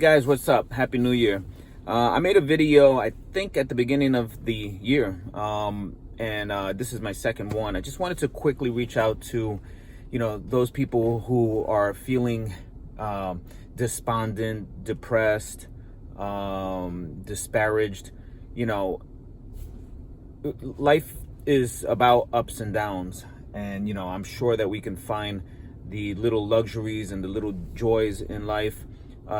Guys, what's up? Happy New Year. I made a video, I think at the beginning of the year, and this is my second one. I just wanted to quickly reach out to, those people who are feeling despondent, depressed, disparaged. Life is about ups and downs, and I'm sure that we can find the little luxuries and the little joys in life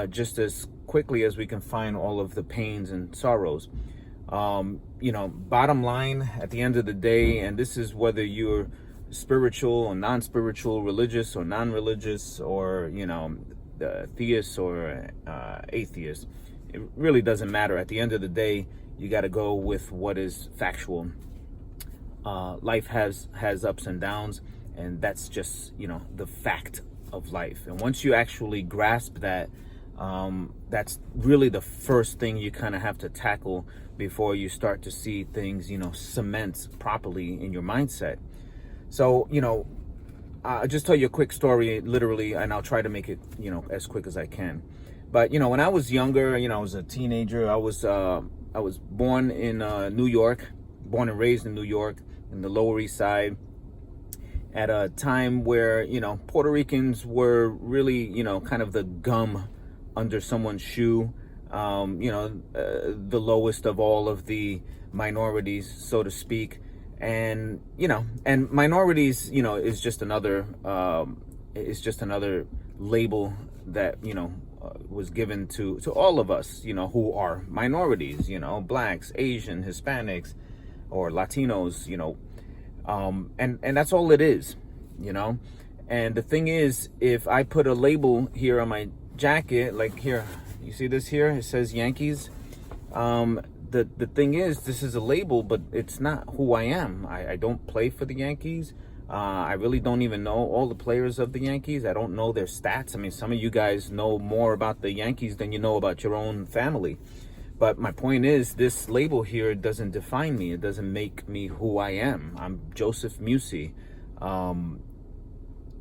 just as quickly as we can find all of the pains and sorrows. Bottom line, at the end of the day, and this is whether you're spiritual or non-spiritual, religious or non-religious, or theist or atheist, it really doesn't matter. At the end of the day, you got to go with what is factual. Life has ups and downs, and that's just the fact of life. And once you actually grasp that, that's really the first thing you kind of have to tackle before you start to see things cement properly in your mindset. So I'll just tell you a quick story, literally, and I'll try to make it as quick as I can. But when I was younger, I was a teenager. I was born in New York, born and raised in New York, in the Lower East Side, at a time where Puerto Ricans were really kind of the gum under someone's shoe, the lowest of all of the minorities, so to speak. And and minorities is just another label that was given to all of us who are minorities, blacks, Asian, Hispanics, or Latinos, and that's all it is. And the thing is, if I put a label here on my jacket, like here, you see this here, it says Yankees. The thing is, this is a label, but it's not who I am. I don't play for the Yankees. I really don't even know all the players of the Yankees. I don't know their stats. I mean, some of you guys know more about the Yankees than you know about your own family. But my point is, this label here doesn't define me. It doesn't make me who I am. I'm Joseph Musi.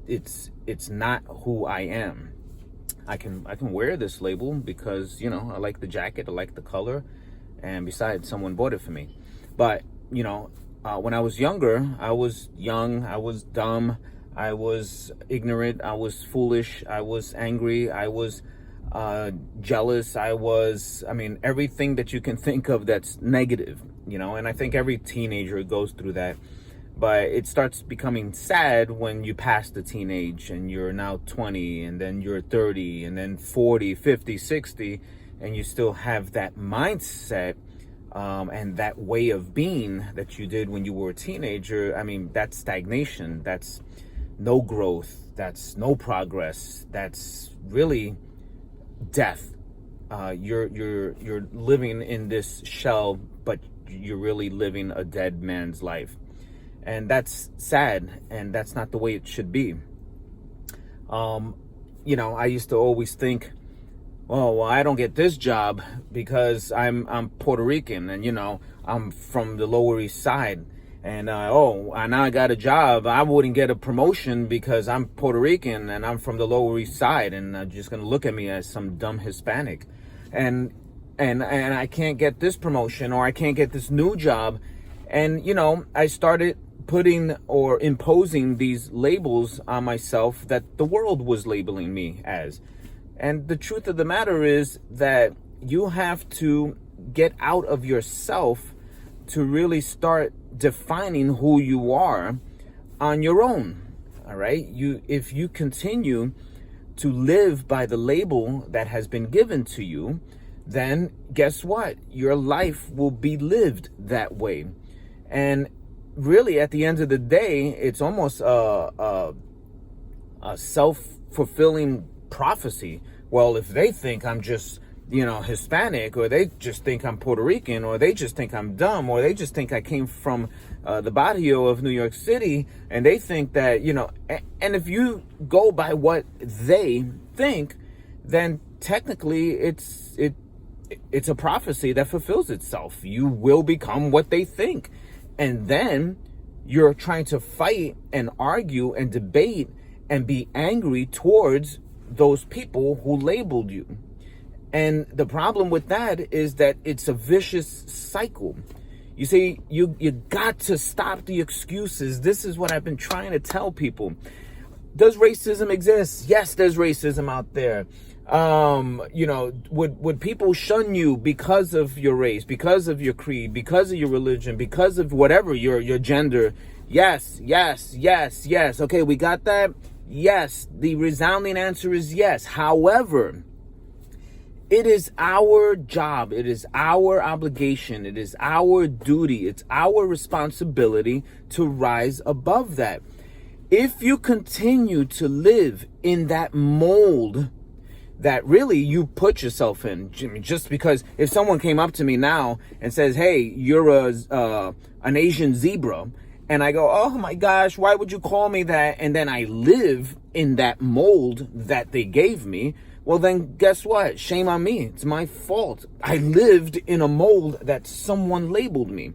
It's not who I am. I can wear this label because I like the jacket, I like the color, and besides, someone bought it for me. But when I was younger, I was young, I was dumb, I was ignorant, I was foolish, I was angry, I was jealous, I mean everything that you can think of that's negative, and I think every teenager goes through that. But it starts becoming sad when you pass the teenage and you're now 20, and then you're 30, and then 40, 50, 60, and you still have that mindset and that way of being that you did when you were a teenager. I mean, that's stagnation. That's no growth. That's no progress. That's really death. You're living in this shell, but you're really living a dead man's life. And that's sad, and that's not the way it should be. I used to always think, well, I don't get this job because I'm Puerto Rican, and I'm from the Lower East Side, and now I got a job. I wouldn't get a promotion because I'm Puerto Rican and I'm from the Lower East Side, and they're just gonna look at me as some dumb Hispanic, and I can't get this promotion, or I can't get this new job. And I started putting or imposing these labels on myself that the world was labeling me as. And the truth of the matter is that you have to get out of yourself to really start defining who you are on your own. All right? If you continue to live by the label that has been given to you, then guess what? Your life will be lived that way. And really, at the end of the day, it's almost a self-fulfilling prophecy. Well, if they think I'm just, Hispanic, or they just think I'm Puerto Rican, or they just think I'm dumb, or they just think I came from the barrio of New York City, and they think that, and if you go by what they think, then technically it's a prophecy that fulfills itself. You will become what they think. And then you're trying to fight and argue and debate and be angry towards those people who labeled you. And the problem with that is that it's a vicious cycle. You see, you got to stop the excuses. This is what I've been trying to tell people. Does racism exist? Yes, there's racism out there. Would people shun you because of your race, because of your creed, because of your religion, because of whatever, your gender? Yes. Okay, we got that. Yes, the resounding answer is yes. However, it is our job, it is our obligation, it is our duty, it's our responsibility to rise above that. If you continue to live in that mold that really you put yourself in, just because if someone came up to me now and says, hey, you're an Asian zebra, and I go, oh my gosh, why would you call me that? And then I live in that mold that they gave me, well, then guess what? Shame on me. It's my fault. I lived in a mold that someone labeled me.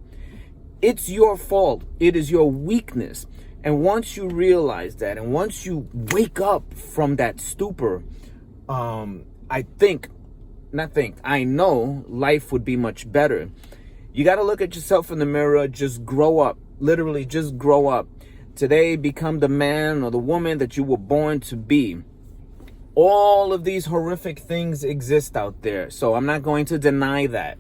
It's your fault. It is your weakness. And once you realize that, and once you wake up from that stupor, I know life would be much better. You got to look at yourself in the mirror. Just grow up. Literally, just grow up. Today, become the man or the woman that you were born to be. All of these horrific things exist out there, so I'm not going to deny that.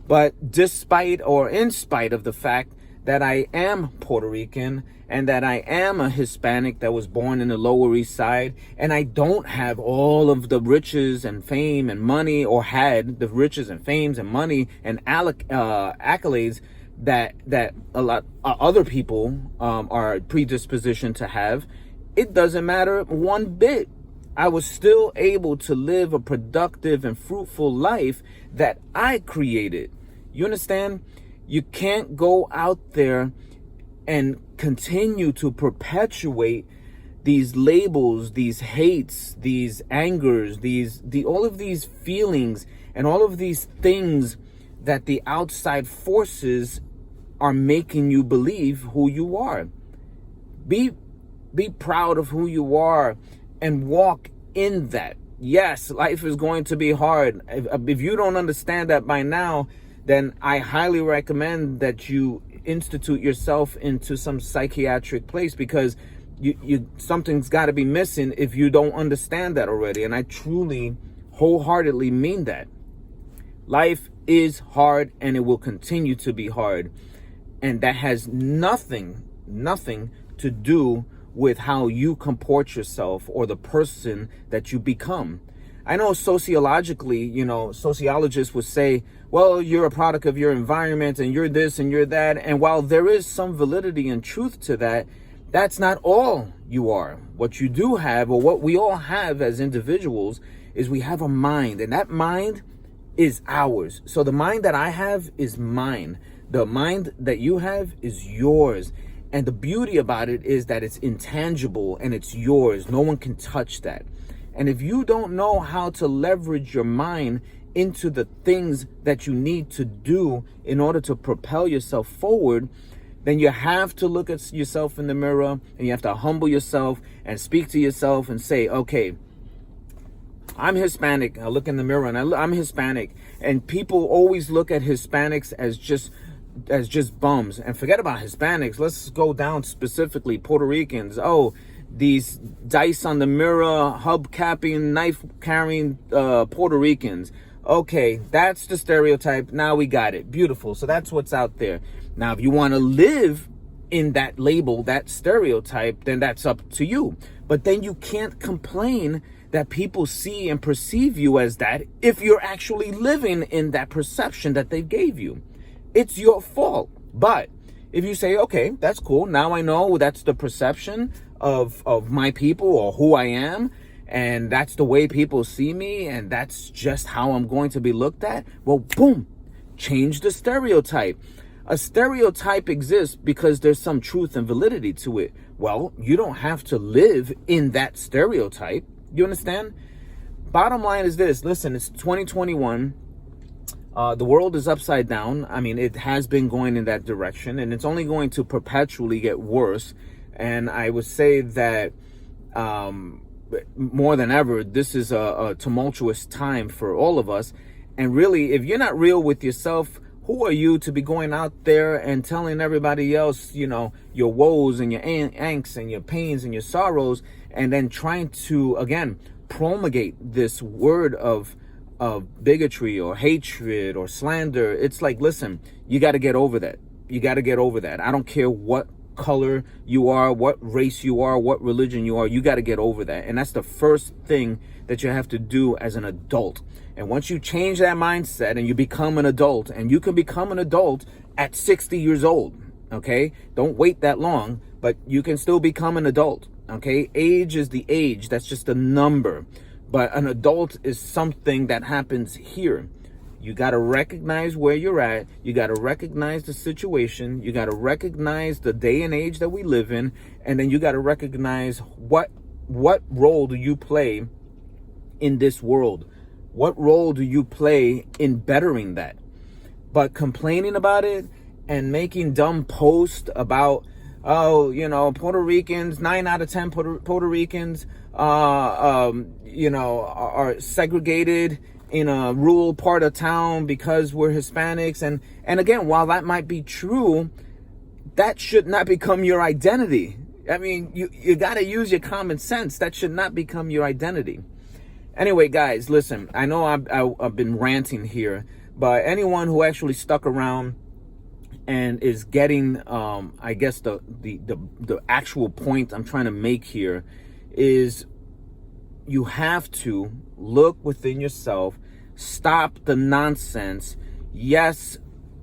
But despite or in spite of the fact that I am Puerto Rican and that I am a Hispanic that was born in the Lower East Side, and I don't have all of the riches and fame and money, or had the riches and fames and money and accolades that a lot other people are predispositioned to have, it doesn't matter one bit. I was still able to live a productive and fruitful life that I created. You understand? You can't go out there and continue to perpetuate these labels, these hates, these angers, all of these feelings and all of these things that the outside forces are making you believe who you are. Be proud of who you are and walk in that. Yes, life is going to be hard. If you don't understand that by now, then I highly recommend that you institute yourself into some psychiatric place, because you something's got to be missing if you don't understand that already. And I truly, wholeheartedly mean that. Life is hard, and it will continue to be hard. And that has nothing to do with how you comport yourself or the person that you become. I know sociologically, sociologists would say, well, you're a product of your environment and you're this and you're that. And while there is some validity and truth to that, that's not all you are. What you do have, or what we all have as individuals, is we have a mind, and that mind is ours. So the mind that I have is mine. The mind that you have is yours. And the beauty about it is that it's intangible and it's yours. No one can touch that. And if you don't know how to leverage your mind into the things that you need to do in order to propel yourself forward, then you have to look at yourself in the mirror, and you have to humble yourself and speak to yourself and say, okay, I'm Hispanic. I look in the mirror and I'm Hispanic. And people always look at Hispanics as just bums, and forget about Hispanics. Let's go down specifically Puerto Ricans. Oh, these dice on the mirror, hubcapping, knife carrying Puerto Ricans. Okay, that's the stereotype. Now we got it. Beautiful. So that's what's out there. Now, if you want to live in that label, that stereotype, then that's up to you. But then you can't complain that people see and perceive you as that if you're actually living in that perception that they gave you. It's your fault. But if you say, okay, that's cool, now I know that's the perception of my people or who I am, and that's the way people see me, and that's just how I'm going to be looked at, well, boom, change the stereotype. A stereotype exists because there's some truth and validity to it. Well, you don't have to live in that stereotype. You understand? Bottom line is this. Listen, it's 2021. The world is upside down. I mean, it has been going in that direction, and it's only going to perpetually get worse. And I would say that more than ever, this is a tumultuous time for all of us. And really, if you're not real with yourself, who are you to be going out there and telling everybody else, your woes and your angst and your pains and your sorrows, and then trying to, again, promulgate this word of bigotry or hatred or slander? It's like, listen, you got to get over that. You got to get over that. I don't care what color you are, what race you are, what religion you are. You got to get over that. And that's the first thing that you have to do as an adult. And once you change that mindset and you become an adult, and you can become an adult at 60 years old, okay? Don't wait that long, but you can still become an adult, okay? Age is the age. That's just a number. But an adult is something that happens here. You got to recognize where you're at. You got to recognize the situation. You got to recognize the day and age that we live in. And then you got to recognize what role do you play in this world? What role do you play in bettering that? But complaining about it and making dumb posts about, Puerto Ricans, 9 out of 10 Puerto Ricans, are segregated in a rural part of town because we're Hispanics. And again, while that might be true, that should not become your identity. I mean, you got to use your common sense. That should not become your identity. Anyway, guys, listen, I know I've been ranting here, but anyone who actually stuck around and is getting, I guess the actual point I'm trying to make here is, you have to look within yourself, stop the nonsense. Yes,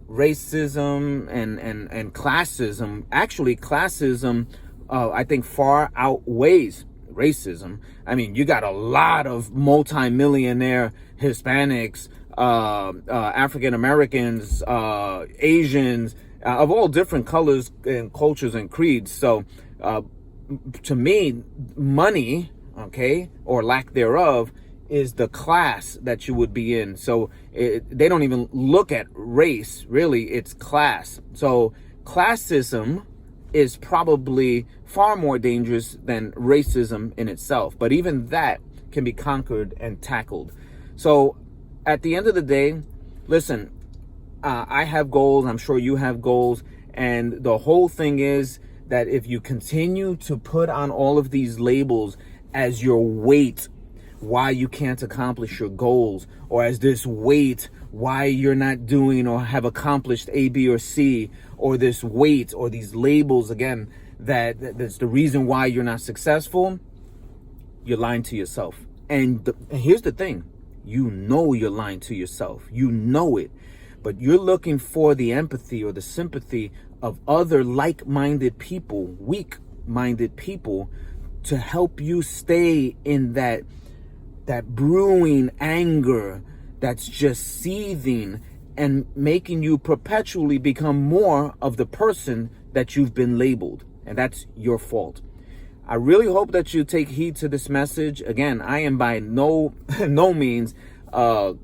racism and classism, actually classism, I think far outweighs racism. I mean, you got a lot of multi-millionaire Hispanics, African Americans, Asians, of all different colors and cultures and creeds. So to me, money, okay, or lack thereof, is the class that you would be in. So they don't even look at race, really, it's class. So classism is probably far more dangerous than racism in itself. But even that can be conquered and tackled. So at the end of the day, listen, I have goals. I'm sure you have goals. And the whole thing is that if you continue to put on all of these labels as your weight why you can't accomplish your goals, or as this weight why you're not doing or have accomplished A, B, or C, or this weight or these labels, again, that's the reason why you're not successful, you're lying to yourself. And here's the thing, you're lying to yourself. You know it. But you're looking for the empathy or the sympathy of other like-minded people, weak-minded people, to help you stay in that brewing anger that's just seething and making you perpetually become more of the person that you've been labeled. And that's your fault. I really hope that you take heed to this message. Again, I am by no means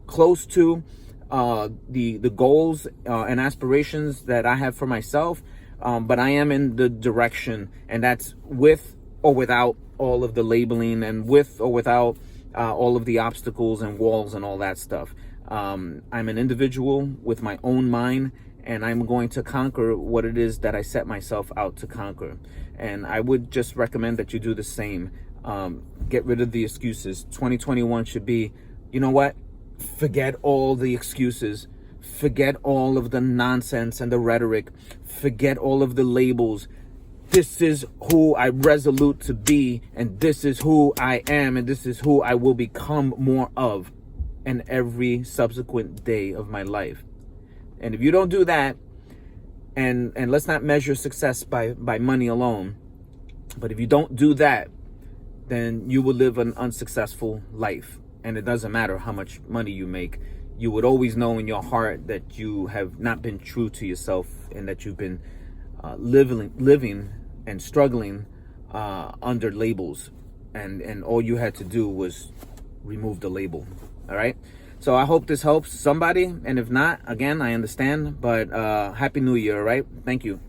close to the goals and aspirations that I have for myself, but I am in the direction, and that's with or without all of the labeling, and with or without all of the obstacles and walls and all that stuff. I'm an individual with my own mind, and I'm going to conquer what it is that I set myself out to conquer. And I would just recommend that you do the same. Get rid of the excuses. 2021 should be, you know what? Forget all the excuses. Forget all of the nonsense and the rhetoric. Forget all of the labels. This is who I'm resolute to be, and this is who I am, and this is who I will become more of in every subsequent day of my life. And if you don't do that, and let's not measure success by money alone, but if you don't do that, then you will live an unsuccessful life. And it doesn't matter how much money you make. You would always know in your heart that you have not been true to yourself, and that you've been living and struggling under labels, and all you had to do was remove the label. All right, so I hope this helps somebody, and if not, again, I understand, but Happy New Year. All right, thank you.